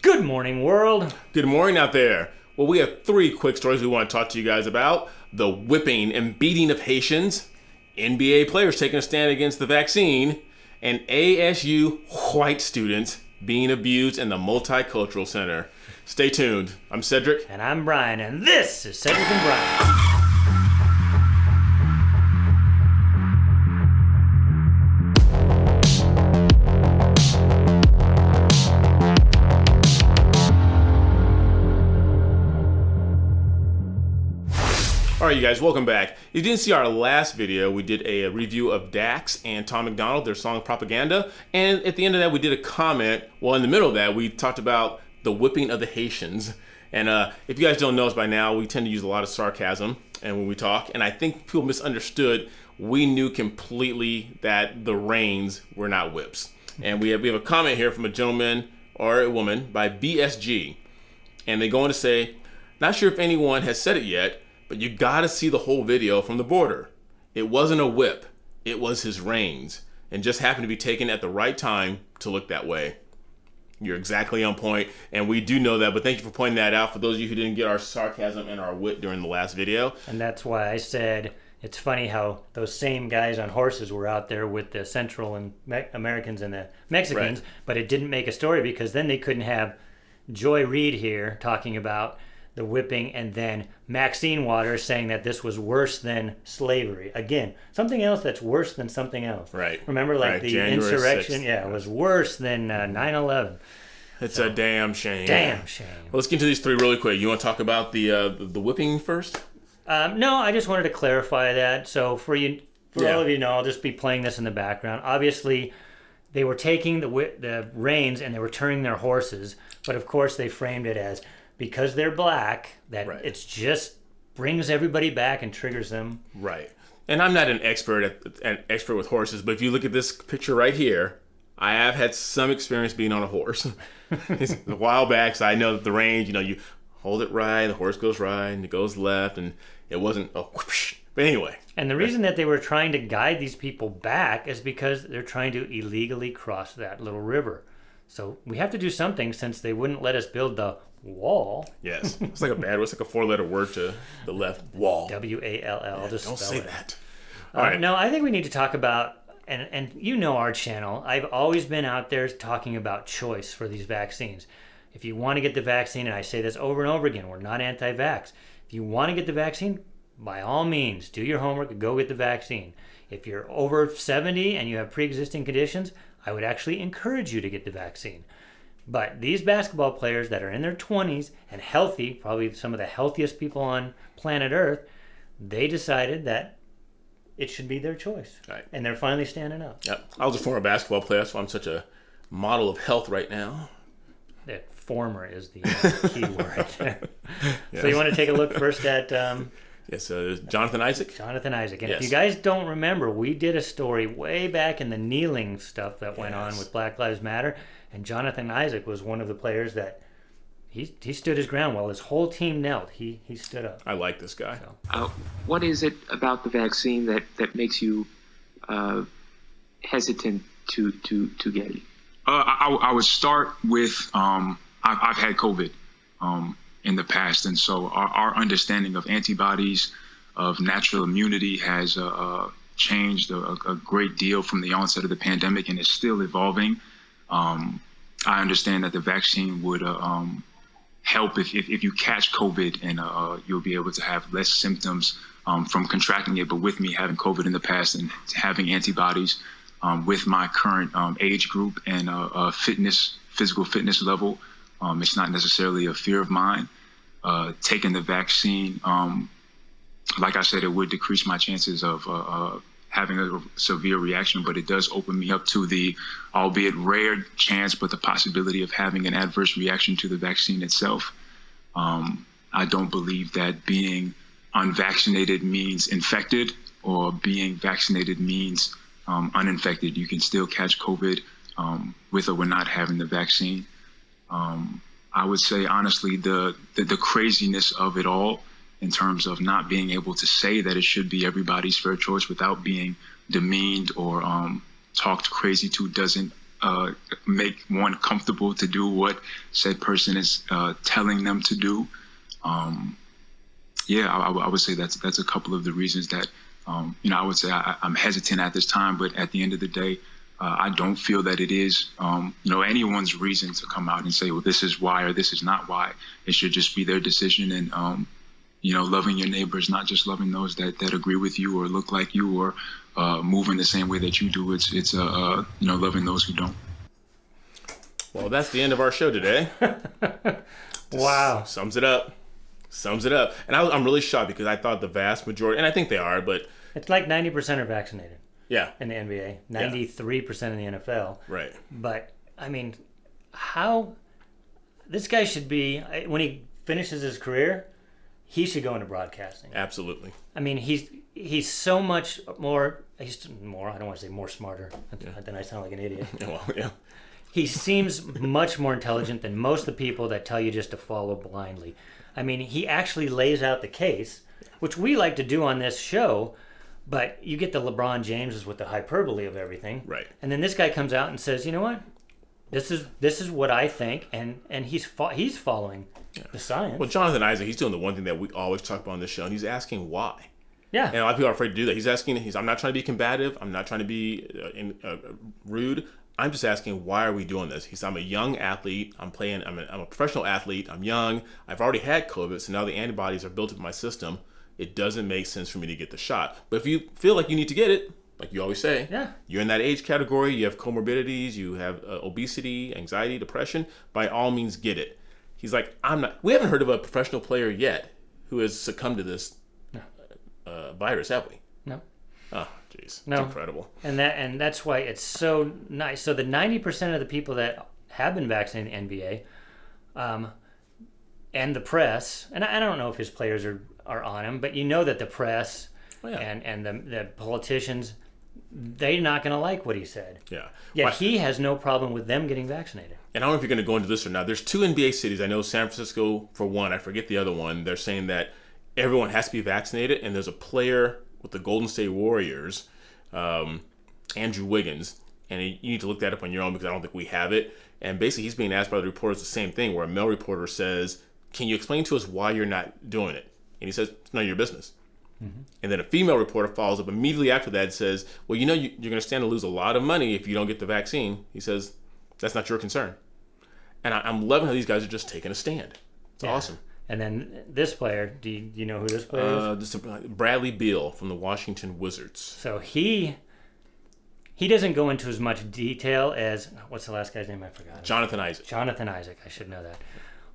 Good morning, world. Good morning out there. Well, we have three quick stories we want to talk to you guys about. The whipping and beating of Haitians, NBA players taking a stand against the vaccine, and ASU White students being abused in the Multicultural Center. Stay tuned. I'm Cedric. And I'm Brian, and this is Cedric and Brian. All right, you guys, welcome back. If you didn't see our last video, we did a review of Dax and Tom McDonald, their song Propaganda. And at the end of that, we did a comment. Well, in the middle of that, we talked about the whipping of the Haitians. And if you guys don't know us by now, we tend to use a lot of sarcasm and when we talk. And I think people misunderstood. We knew completely that the reins were not whips. And we have a comment here from a gentleman or a woman by BSG. And they go on to say, not sure if anyone has said it yet, but you gotta see the whole video from the border. It wasn't a whip, it was his reins, and just happened to be taken at the right time to look that way. You're exactly on point, and we do know that, but thank you for pointing that out for those of you who didn't get our sarcasm and our wit during the last video. And that's why I said it's funny how those same guys on horses were out there with the Central and Americans and the Mexicans, right. But it didn't make a story because then they couldn't have Joy Reid here talking about the whipping, and then Maxine Waters saying that this was worse than slavery. Again, something else that's worse than something else. Right. Remember, like the January insurrection? 6th. Yeah, it was worse than 9/11. It's a damn shame. Damn shame. Well, let's get into these three really quick. You want to talk about the whipping first? No, I just wanted to clarify that. So for all of you know, I'll just be playing this in the background. Obviously, they were taking the reins and they were turning their horses, but of course they framed it as because they're black, that right. It's just brings everybody back and triggers them. Right. And I'm not an expert with horses, but if you look at this picture right here, I have had some experience being on a horse. It's a while back, so I know that the range, you hold it right, the horse goes right, and it goes left, and it wasn't a whoosh. But anyway. And the reason that they were trying to guide these people back is because they're trying to illegally cross that little river. So we have to do something since they wouldn't let us build the wall. Yes. It's like a bad word. It's like a four-letter word to the left. Wall. W-A-L-L. Yeah, just don't spell say it. that. All right. No, I think we need to talk about, and you know our channel. I've always been out there talking about choice for these vaccines. If you want to get the vaccine, and I say this over and over again, we're not anti-vax. If you want to get the vaccine, by all means, do your homework and go get the vaccine. If you're over 70 and you have pre-existing conditions, I would actually encourage you to get the vaccine. But these basketball players that are in their 20s and healthy, probably some of the healthiest people on planet Earth, they decided that it should be their choice. Right. And they're finally standing up. Yep. I was a former basketball player, that's why I'm such a model of health right now. That former is the key word there. Yes. So you want to take a look first at... Yes, Jonathan Isaac. Jonathan Isaac. And yes. If you guys don't remember, we did a story way back in the kneeling stuff that went on with Black Lives Matter. And Jonathan Isaac was one of the players that he stood his ground while his whole team knelt. He stood up. I like this guy. So. What is it about the vaccine that makes you hesitant to get it? I would start with I've had COVID in the past, and so our understanding of antibodies, of natural immunity has changed a great deal from the onset of the pandemic, and is still evolving. I understand that the vaccine would help if you catch COVID, and you'll be able to have less symptoms from contracting it. But with me having COVID in the past and having antibodies with my current age group and physical fitness level, it's not necessarily a fear of mine. Taking the vaccine, like I said, it would decrease my chances of having a severe reaction, but it does open me up to the, albeit rare chance, but the possibility of having an adverse reaction to the vaccine itself. I don't believe that being unvaccinated means infected, or being vaccinated means uninfected. You can still catch COVID with or without having the vaccine. I would say, honestly, the craziness of it all, in terms of not being able to say that it should be everybody's fair choice without being demeaned or talked crazy to, doesn't make one comfortable to do what said person is telling them to do. I would say that's a couple of the reasons that I would say I'm hesitant at this time. But at the end of the day, I don't feel that it is anyone's reason to come out and say, well, this is why or this is not why. It should just be their decision. And loving your neighbors, not just loving those that agree with you or look like you or move in the same way that you do. It's loving those who don't. Well, that's the end of our show today. Wow. Sums it up. And I'm really shocked because I thought the vast majority, and I think they are, but it's like 90% are vaccinated. Yeah. In the NBA, 93% in the NFL. Right. But I mean, how this guy should be when he finishes his career, he should go into broadcasting. Absolutely. I mean, he's so much more. He's more. I don't want to say more smarter. Then I sound like an idiot. Well, yeah. He seems much more intelligent than most of the people that tell you just to follow blindly. I mean, he actually lays out the case, which we like to do on this show, but you get the LeBron Jameses with the hyperbole of everything. Right. And then this guy comes out and says, you know what? This is what I think, and he's following the science. Well, Jonathan Isaac, he's doing the one thing that we always talk about on this show, and he's asking why. Yeah. And a lot of people are afraid to do that. He's asking, I'm not trying to be combative. I'm not trying to be rude. I'm just asking, why are we doing this? He said, I'm a young athlete. I'm a professional athlete. I'm young. I've already had COVID, so now the antibodies are built into my system. It doesn't make sense for me to get the shot. But if you feel like you need to get it, like you always say, you're in that age category, you have comorbidities, you have obesity, anxiety, depression, by all means get it. He's like, we haven't heard of a professional player yet who has succumbed to this virus, have we? No. Oh, jeez. No. It's incredible. And that's why it's so nice. So the 90% of the people that have been vaccinated in the NBA, and the press, and I don't know if his players are on him, but you know that the press and the politicians, they're not going to like what he said. Yeah. Yet he has no problem with them getting vaccinated. And I don't know if you're going to go into this or not. There's 2 NBA cities. I know San Francisco, for one. I forget the other one. They're saying that everyone has to be vaccinated, and there's a player with the Golden State Warriors, Andrew Wiggins, and you need to look that up on your own because I don't think we have it. And basically he's being asked by the reporters the same thing, where a male reporter says, can you explain to us why you're not doing it? And he says, it's none of your business. Mm-hmm. And then a female reporter follows up immediately after that and says, well, you're going to stand to lose a lot of money if you don't get the vaccine. He says, that's not your concern. And I'm loving how these guys are just taking a stand. It's awesome. And then this player, do you know who this player is? This is Bradley Beal from the Washington Wizards. So he doesn't go into as much detail as, what's the last guy's name? I forgot. Jonathan Isaac. Jonathan Isaac. I should know that.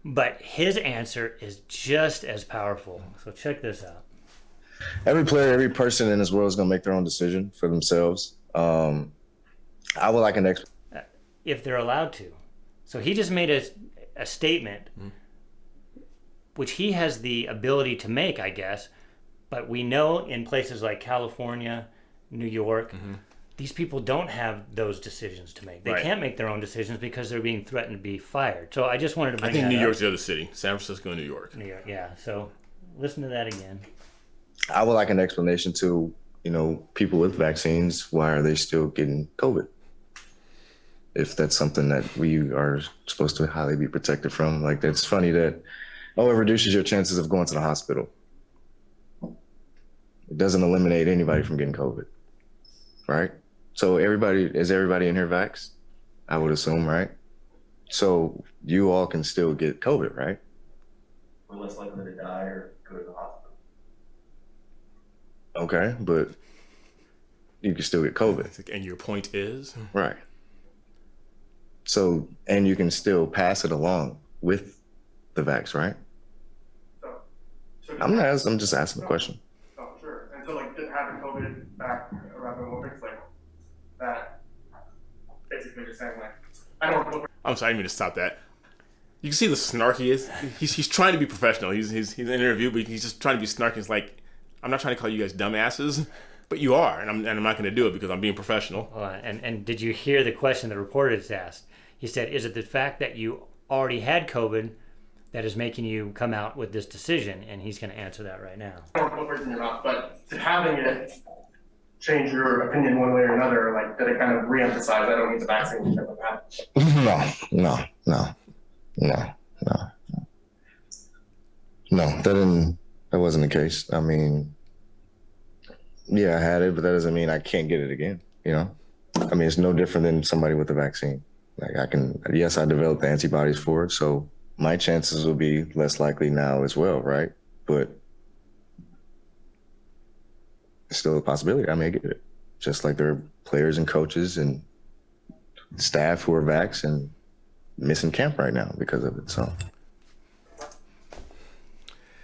But his answer is just as powerful. So check this out. Every player, every person in this world is going to make their own decision for themselves. I would like an if they're allowed to. So he just made a statement, which he has the ability to make, I guess. But we know in places like California, New York, these people don't have those decisions to make. They can't make their own decisions because they're being threatened to be fired. So I just wanted to bring that up. I think New York's the other city. San Francisco and New York. New York, yeah. So listen to that again. I would like an explanation to, people with vaccines. Why are they still getting COVID? If that's something that we are supposed to highly be protected from. Like, it's funny that, it reduces your chances of going to the hospital. It doesn't eliminate anybody from getting COVID, right? So is everybody in here vaxxed? I would assume, right? So you all can still get COVID, right? We're less likely to die or go to the hospital. Okay, but you can still get COVID. And your point is? Right. So, and you can still pass it along with the vax, right? I'm just asking the question. Oh, sure. And so, just having COVID back around the Olympics, that basically just saying, I don't know. I'm sorry, I didn't mean to stop that. You can see the snark he is. He's trying to be professional. He's in an interview, but he's just trying to be snarky. He's like, I'm not trying to call you guys dumbasses, but you are, and I'm not going to do it because I'm being professional. And did you hear the question the reporter just asked? He said, is it the fact that you already had COVID that is making you come out with this decision? And he's going to answer that right now. I don't know what words in your mouth, but having it change your opinion one way or another? Like, did it kind of reemphasize I don't need the vaccine because of that? No. That wasn't the case. I mean, yeah, I had it, but that doesn't mean I can't get it again. You know, I mean, it's no different than somebody with a vaccine. Like yes, I developed the antibodies for it, so my chances will be less likely now as well, right? But it's still a possibility I may get it. Just like there are players and coaches and staff who are vaxxed and missing camp right now because of it. So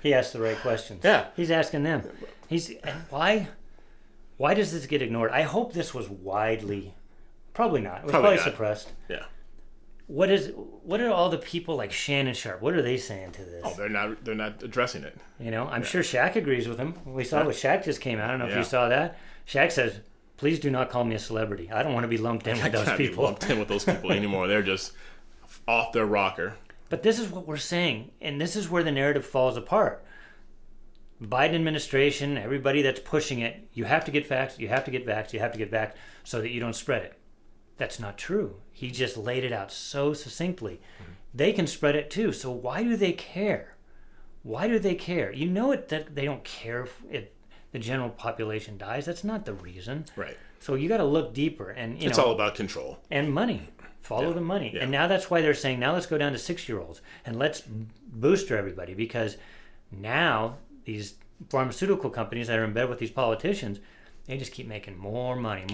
he asked the right questions. Yeah. He's asking them. And why does this get ignored? I hope this was widely, probably not. It was probably suppressed. Yeah. What are all the people like Shannon Sharp? What are they saying to this? Oh, they're not addressing it. You know, I'm sure Shaq agrees with him. We saw what Shaq just came out. I don't know if you saw that. Shaq says, "Please do not call me a celebrity. I don't want to be lumped in with those people." Lumped in with those people anymore. They're just off their rocker. But this is what we're saying, and this is where the narrative falls apart. Biden administration, everybody that's pushing it, you have to get vaxxed, you have to get vaxxed, you have to get vaxxed so that you don't spread it. That's not true. He just laid it out so succinctly. They can spread it too, so why do they care? Why do they care? You know it that they don't care if the general population dies. That's not the reason. Right. So you got to look deeper, and it's all about control and money. Follow the money. Yeah. And now that's why they're saying, now let's go down to 6-year-olds and let's booster everybody, because now these pharmaceutical companies that are in bed with these politicians, they just keep making more money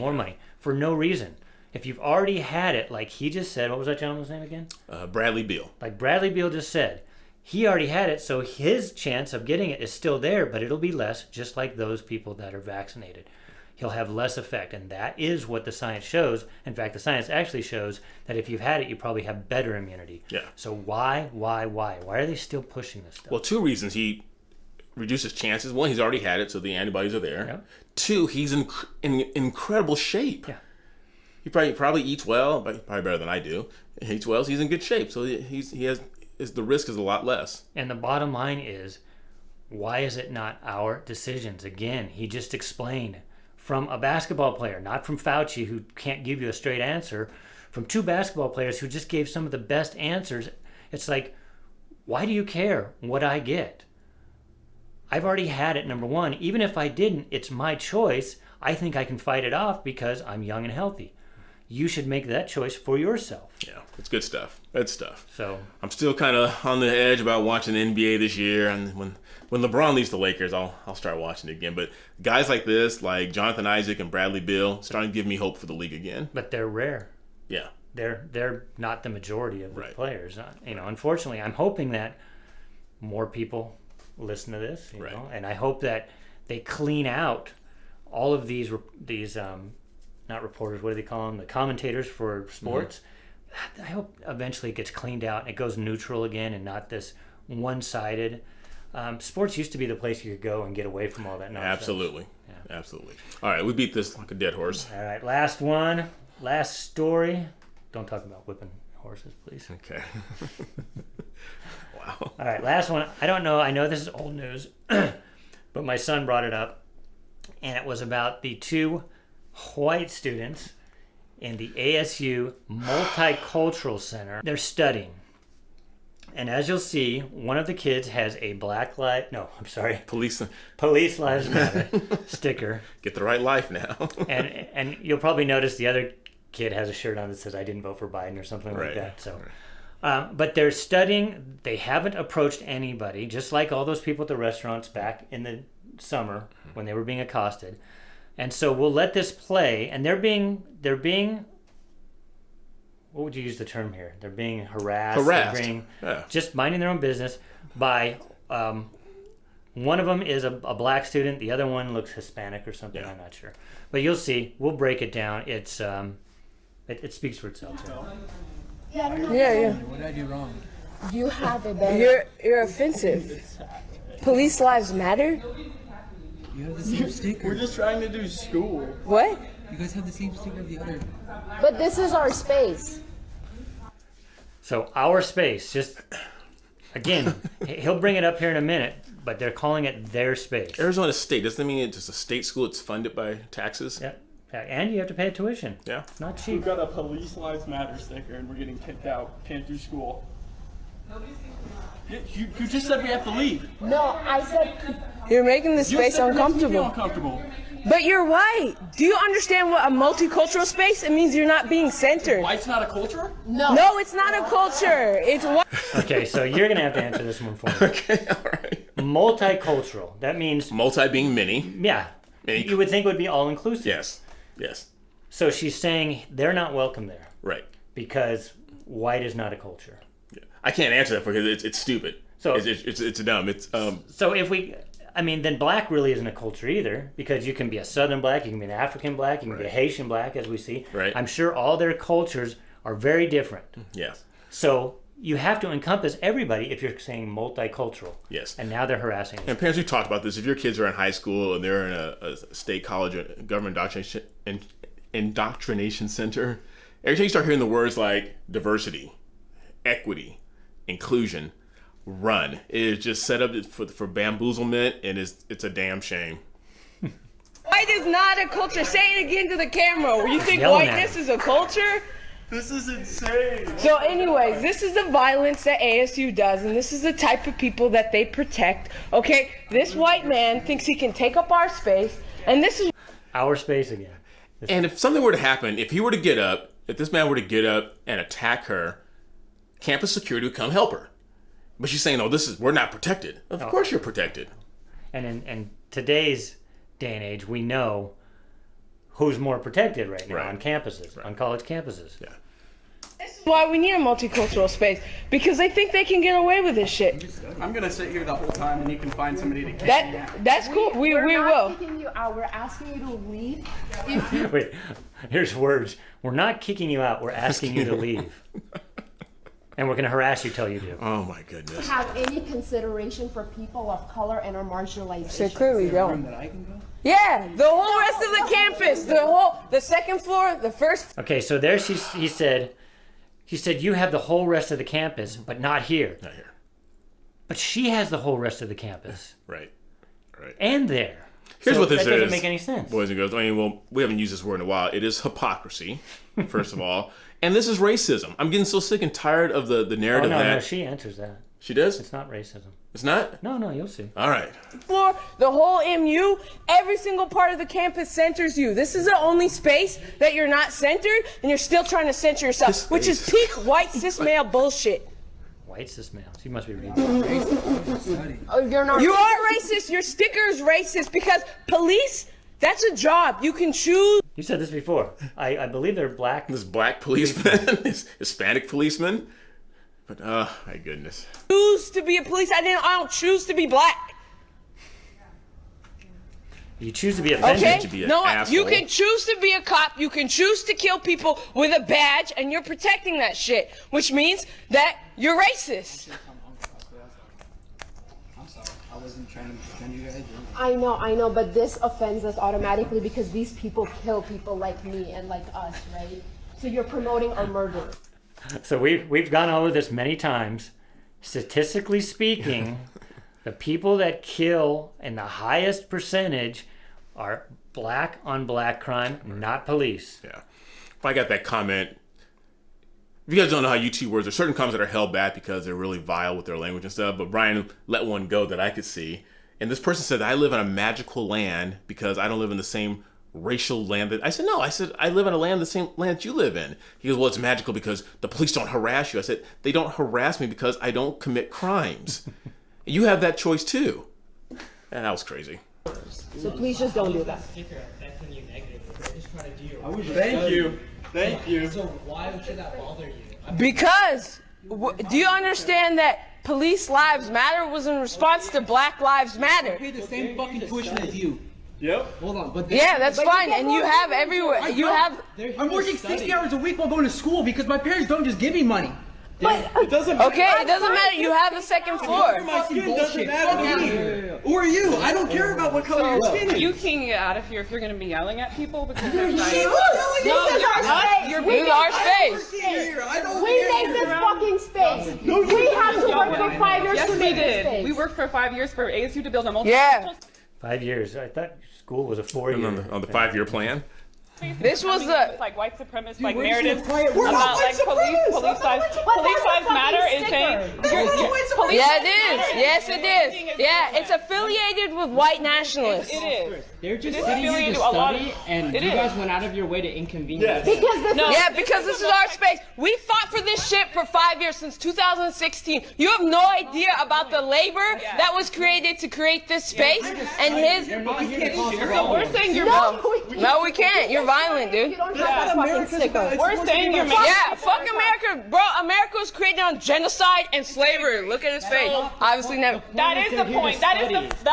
for no reason. If you've already had it, like he just said, what was that gentleman's name again? Bradley Beal. Like Bradley Beal just said, he already had it, so his chance of getting it is still there, but it'll be less, just like those people that are vaccinated. He'll have less effect, and that is what the science shows. In fact, the science actually shows that if you've had it, you probably have better immunity. Yeah. So why are they still pushing this stuff? Well, 2 reasons. He reduces chances. 1, he's already had it, so the antibodies are there. Yeah. 2, he's in incredible shape. Yeah. He probably eats well, but probably better than I do. He eats well, so he's in good shape. So the risk is a lot less. And the bottom line is, why is it not our decisions? Again, he just explained from a basketball player, not from Fauci, who can't give you a straight answer, from 2 basketball players who just gave some of the best answers. It's like, why do you care what I get? I've already had it, number one. Even if I didn't, it's my choice. I think I can fight it off because I'm young and healthy. You should make that choice for yourself. Yeah, it's good stuff. Good stuff. So I'm still kind of on the edge about watching the NBA this year, and when LeBron leaves the Lakers, I'll start watching it again. But guys like this, like Jonathan Isaac and Bradley Beal, starting to give me hope for the league again. But they're rare. Yeah, they're not the majority of the players. Unfortunately, I'm hoping that more people listen to this. You know, and I hope that they clean out all of these not reporters, what do they call them? The commentators for sports. Mm-hmm. I hope eventually it gets cleaned out and it goes neutral again and not this one-sided. Sports used to be the place you could go and get away from all that nonsense. Absolutely. Yeah. Absolutely. All right, we beat this like a dead horse. All right, last one. Last story. Don't talk about whipping horses, please. Okay. Wow. All right, last one. I don't know. I know this is old news, but my son brought it up, and it was about the 2 white students in the ASU Multicultural Center. They're studying. And as you'll see, one of the kids has a Police Lives Matter sticker. Get the right life now. and you'll probably notice the other kid has a shirt on that says, "I didn't vote for Biden," or something like that. So, but they're studying. They haven't approached anybody, just like all those people at the restaurants back in the summer when they were being accosted. And so we'll let this play, and they're being what would you use the term here? They're being harassed. They're being just minding their own business by one of them is a black student, the other one looks Hispanic or something. I'm not sure, but you'll see. We'll break it down. It's it speaks for itself. Yeah. What did I do wrong? You have a better. You're offensive. Police lives matter. You have the same sticker. We're just trying to do school. What? You guys have the same sticker of the other. But this is our space. So our space, just Again, he'll bring it up here in a minute, but they're calling it their space. Arizona State, doesn't that mean it's just a state school? It's funded by taxes? Yeah. And you have to pay tuition. Yeah. It's not cheap. We've got a Police Lives Matter sticker and we're getting kicked out. Can't do school. You just said we have to leave. No, I said you're making the space uncomfortable. Uncomfortable. But you're white. Do you understand what a multicultural space? It means you're not being centered. White's not a culture? No, it's not a culture. It's white. Okay, so you're going to have to answer this one for me. Okay, all right. Multicultural. That means... Multi being many. Yeah. Many. You would think it would be all-inclusive. Yes. Yes. So she's saying they're not welcome there. Right. Because white is not a culture. Yeah. I can't answer that because it's stupid. So it's dumb. It's So if we... I mean, then black really isn't a culture either, because you can be a Southern black, you can be an African black, you can be a Haitian black, as we see. Right. I'm sure all their cultures are very different. Yes. So you have to encompass everybody if you're saying multicultural. Yes. And now they're harassing us. And parents, we've talked about this. If your kids are in high school and they're in a state college or government indoctrination center, every time you start hearing the words like diversity, equity, inclusion, run. It is just set up for bamboozlement, and it's a damn shame. White is not a culture. Say it again to the camera. You think Yelling whiteness is a culture? This is insane. So anyways, this is the violence that ASU does, and this is the type of people that they protect. Okay, this white man thinks he can take up our space, and this is Our space again. And if something were to happen, if this man were to get up and attack her, campus security would come help her. But she's saying, "No, we're not protected." Of course you're protected. And in today's day and age, we know who's more protected right now on campuses, on college campuses. Yeah. This is why we need a multicultural space, because they think they can get away with this shit. I'm gonna sit here the whole time and you can find somebody to kick me out. That's cool. We We're will. not kicking you out. We're asking you to leave. If you Wait, here's words. We're not kicking you out. We're asking you to leave. And we're going to harass you till you do. Oh my goodness. have any consideration for people of color and our marginalization. They clearly don't. That I can go? Yeah, the whole rest of the campus, the second floor, the first. Okay, so there he said you have the whole rest of the campus, but not here. Not here. But she has the whole rest of the campus. Right. Right. And there. Here's So what this that is. doesn't make any sense. Boys and girls. I mean, well, we haven't used this word in a while. It is hypocrisy, first of all. And this is racism. I'm getting so sick and tired of the narrative that... No, she answers that. She does? It's not racism. It's not? No, you'll see. All right. Floor, the whole MU, every single part of the campus centers you. This is the only space that you're not centered, and you're still trying to center yourself, which is peak white cis male bullshit. White cis male. She must be reading. Oh, you're not. You are racist. Your sticker is racist because police, that's a job. You can choose. You said this before. I believe they're black. This black policeman, this Hispanic policeman. But, my goodness. Choose to be a police. I don't choose to be black. You choose to be offended. Okay? to be an No, asshole. you can choose to be a cop. You can choose to kill people with a badge, and you're protecting that shit, which means that you're racist. I'm sorry. I wasn't trying to defend you guys. I know, but this offends us automatically because these people kill people like me and like us, right? So you're promoting our murder. So we've gone over this many times. Statistically speaking, the people that kill in the highest percentage are black on black crime, not police. Yeah. If I got that comment, if you guys don't know how YouTube works, there's certain comments that are held back because they're really vile with their language and stuff, but Brian let one go that I could see. And this person said, I live in a magical land because I don't live in the same racial land that I said, no, I live in a land, the same land that you live in. He goes, well, it's magical because the police don't harass you. I said, they don't harass me because I don't commit crimes. You have that choice too. And that was crazy. So please just don't do that. Thank you. So why should that bother you? Because, do you understand that Police Lives Matter was in response to Black Lives Matter? I pay the same fucking tuition as you. Yep. Hold on, but Yeah, that's fine, and you have everywhere. You have. I'm working 60 hours a week while going to school because my parents don't just give me money. It doesn't Okay, it doesn't matter. You have the second floor. My skin doesn't matter. Who are you? I don't care about what color your skin is. You can get out of here if you're going to be yelling at people because they're This dying. is our space. This is our space. We make this fucking space. We have to work worked for 5 years Yes, to we make this did. space. We worked for 5 years for ASU to build a multicultural. Yeah. 5 years. I thought school was a 4-year. On the 5-year plan. This was the like white supremacist Dude, narratives we're not about white police size matter is saying police Yeah, it is. Yes, it is. Yeah, it's affiliated with white nationalists. It is. They're just It is sitting here to affiliated to a lot of- study, and it you is. guys went out of your way to inconvenience. Because this is Yeah, because this is our space. We fought for this shit for 5 years, since 2016. You have no idea about the labor that was created to create this space and his. They're not here to cause So trouble. we're saying you're No, we can't. You're violent, dude. You don't have that fucking sticker. we're saying you're making Yeah, fuck America, bro. America was created on genocide and slavery. Look at his face. Obviously, never. that is the point. That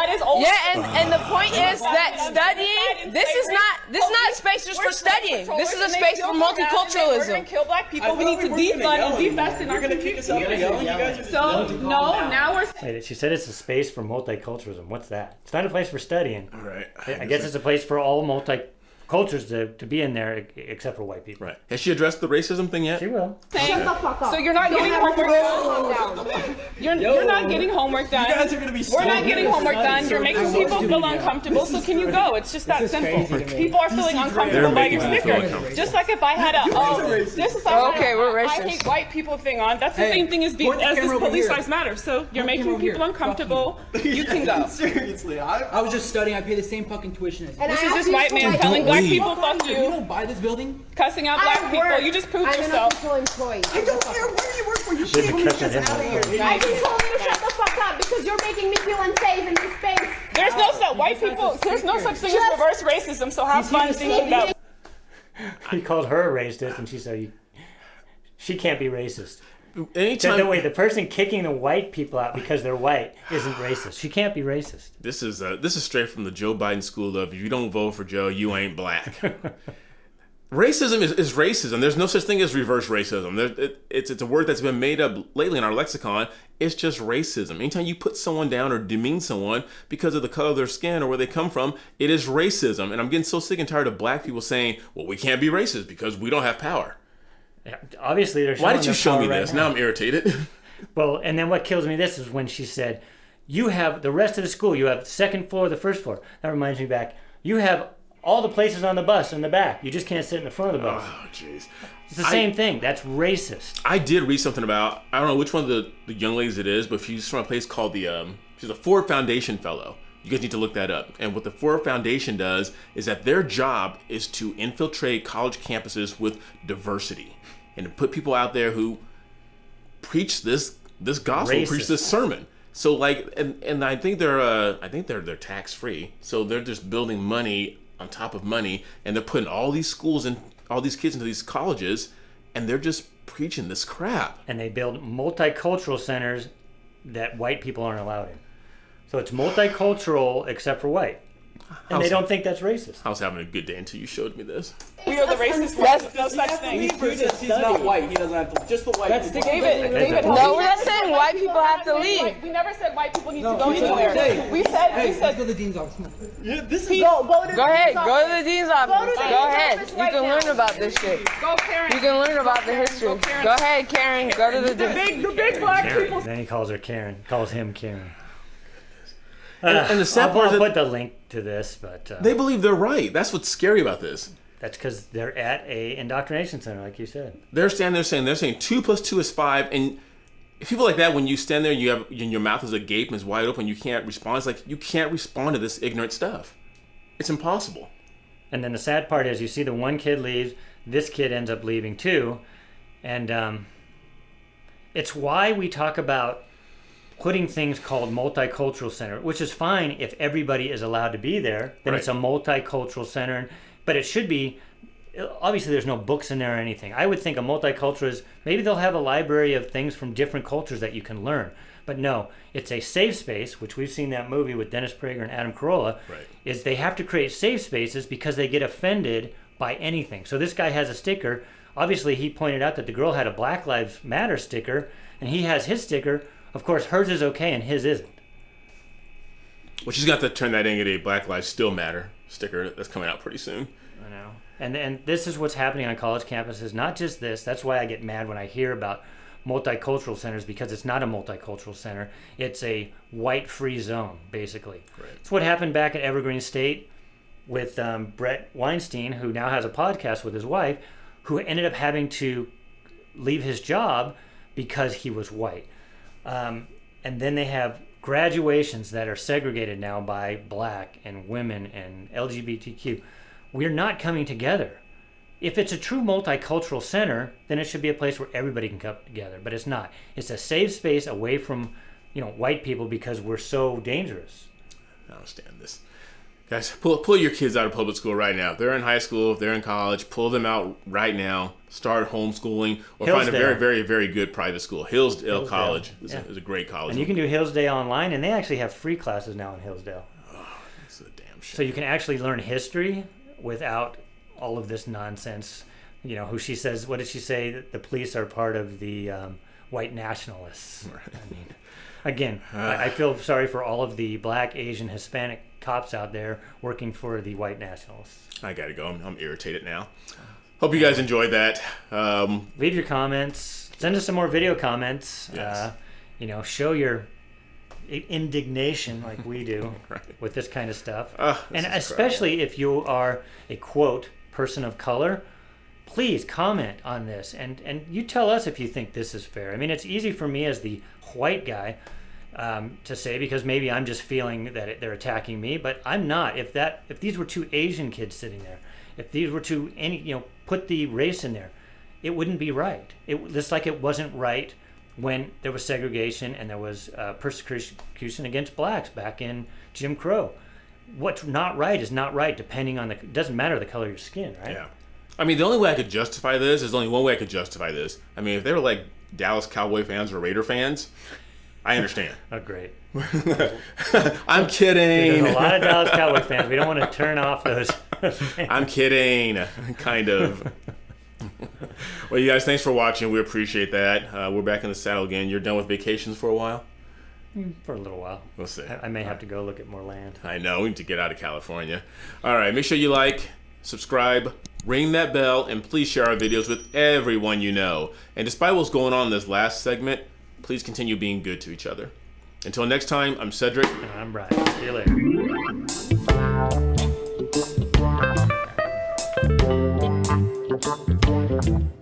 is old. Yeah, and the point is that studying. This is not a space just for studying. This is a space for We're gonna multiculturalism. kill black people. We need to defund and defest in our community. So no, now we're Wait, she said it's a space for multiculturalism. What's that? It's not a place for studying. Right. I guess it's a place for all multicultures to be in there, except for white people. Right. Has she addressed the racism thing yet? She will. saying. Shut the fuck up. So you're not getting homework done. You're not getting homework done. You guys are gonna be We're not so getting good. homework done. You're making people feel uncomfortable. So can you go? It's just that simple. People are feeling uncomfortable by your making me feel sticker. uncomfortable. Just like if I had Okay, we're I racist. hate white people thing on. That's the Hey, same thing as being point the as this camera over police here. size matters. So you're the making camera over people here. uncomfortable. You can go. Seriously, I was just studying. I pay the same fucking tuition as you. And This I is asked this you white to man like- telling black leave. people fuck You you, don't buy this building. cussing out I black people. work. You just proved I'm an yourself. official employee. I don't care where you work for. You Should can't be be cutting just him out of off. here. I just told you to shut the fuck up because you're making me feel unsafe in this space. There's no such white people. There's no such thing as reverse racism. So have fun thinking that. He called her a racist, and she said she can't be racist. Anytime. No, wait, the person kicking the white people out because they're white isn't racist. She can't be racist. This is straight from the Joe Biden school of if you don't vote for Joe, you ain't black. Racism is racism. There's no such thing as reverse racism. It's a word that's been made up lately in our lexicon. It's just racism. Anytime you put someone down or demean someone because of the color of their skin or where they come from, it is racism. And I'm getting so sick and tired of black people saying, well, we can't be racist because we don't have power. Yeah, obviously, they're showing Why did you their show power me right this? Now I'm irritated. Well, and then what kills me this is when she said, you have the rest of the school, you have the second floor, the first floor. That reminds me back, you have all the places on the bus in the back. You just can't sit in the front of the bus. Oh, jeez. It's the same thing. That's racist. I did read something about, I don't know which one of the young ladies it is, but she's from a place called she's a Ford Foundation fellow. You guys need to look that up. And what the Ford Foundation does is that their job is to infiltrate college campuses with diversity and to put people out there who preach this gospel, Racist. preach this sermon. So like, and I think they're tax free. So they're just building money on top of money, and they're putting all these schools and all these kids into these colleges, and they're just preaching this crap. And they build multicultural centers that white people aren't allowed in. So it's multicultural except for white. And they don't think that's racist. I was having a good day until you showed me this. We are the racist ones. No such thing. He's not white. He doesn't have to. Just the white. That's people. David, No, we're not saying white people have to leave. We never said white people need to No, go we said- anywhere. hey, We Hey, said let's go to the dean's office. Yeah, this is. Go to Go ahead, the go to the dean's office. Go to the Go dean's ahead. office You right can now. learn about this shit. go Karen. You can learn about the history. Go ahead, Karen. Go to the The big black people. Then he calls her Karen. Calls him Karen. And the sad I'll part is that put the link to this, but they believe they're right. That's what's scary about this. that's because they're at a indoctrination center, like you said. They're standing there saying 2 + 2 is 5, and people like that, when you stand there, your mouth is agape and is wide open, you can't respond. It's like you can't respond to this ignorant stuff. It's impossible. And then the sad part is you see the one kid leaves, this kid ends up leaving too. And it's why we talk about putting things called multicultural center, which is fine if everybody is allowed to be there, then Right. it's a multicultural center. But it should be, obviously there's no books in there or anything. I would think a multicultural is, maybe they'll have a library of things from different cultures that you can learn. But no, it's a safe space, which we've seen that movie with Dennis Prager and Adam Carolla, Right. is they have to create safe spaces because they get offended by anything. So this guy has a sticker. Obviously, he pointed out that the girl had a Black Lives Matter sticker, and he has his sticker. Of course, hers is okay and his isn't. Well, she's got to turn that into a Black Lives Still Matter sticker that's coming out pretty soon. I know. And this is what's happening on college campuses. Not just this. That's why I get mad when I hear about multicultural centers because it's not a multicultural center. It's a white-free zone, basically. Right. It's what happened back at Evergreen State with Brett Weinstein, who now has a podcast with his wife, who ended up having to leave his job because he was white. And then they have graduations that are segregated now by black and women and LGBTQ. We're not coming together. If it's a true multicultural center, then it should be a place where everybody can come together. But it's not. It's a safe space away from, white people because we're so dangerous. I don't understand this. Guys, pull your kids out of public school right now. If they're in high school, if they're in college, pull them out right now. Start homeschooling or find a very, very, very good private school. Hillsdale College is a great college. And you can do Hillsdale online, and they actually have free classes now in Hillsdale. Oh, that's a damn shame. So you can actually learn history without all of this nonsense. Who she says, what did she say? The police are part of the white nationalists. Right. I mean, again, I feel sorry for all of the black, Asian, Hispanic cops out there working for the white nationalists. I gotta go. I'm irritated now. Hope you guys enjoyed that. Leave your comments. Send us some more video comments. Yes. Show your indignation like we do Right. with this kind of stuff. This And is especially if you are a, quote, person of color, please comment on this. And you tell us if you think this is fair. I mean, it's easy for me as the white guy to say, because maybe I'm just feeling that they're attacking me, but I'm not. If these were two Asian kids sitting there, if these were two put the race in there, it wouldn't be right. Just like it wasn't right when there was segregation and there was persecution against blacks back in Jim Crow. What's not right is not right, depending on it doesn't matter the color of your skin, right? Yeah. I mean, the only way I could justify this is only one way I could justify this. I mean, if they were like Dallas Cowboy fans or Raider fans, I understand. Oh, great. I'm kidding. There's a lot of Dallas Cowboy fans. We don't want to turn off those fans. I'm kidding. Kind of. Well, you guys, thanks for watching. We appreciate that. We're back in the saddle again. You're done with vacations for a while? For a little while. We'll see. I may have to go look at more land. I know. We need to get out of California. All right. Make sure you like, subscribe, ring that bell, and please share our videos with everyone you know. And despite what's going on in this last segment, please continue being good to each other. Until next time, I'm Cedric. And I'm Brian. See you later.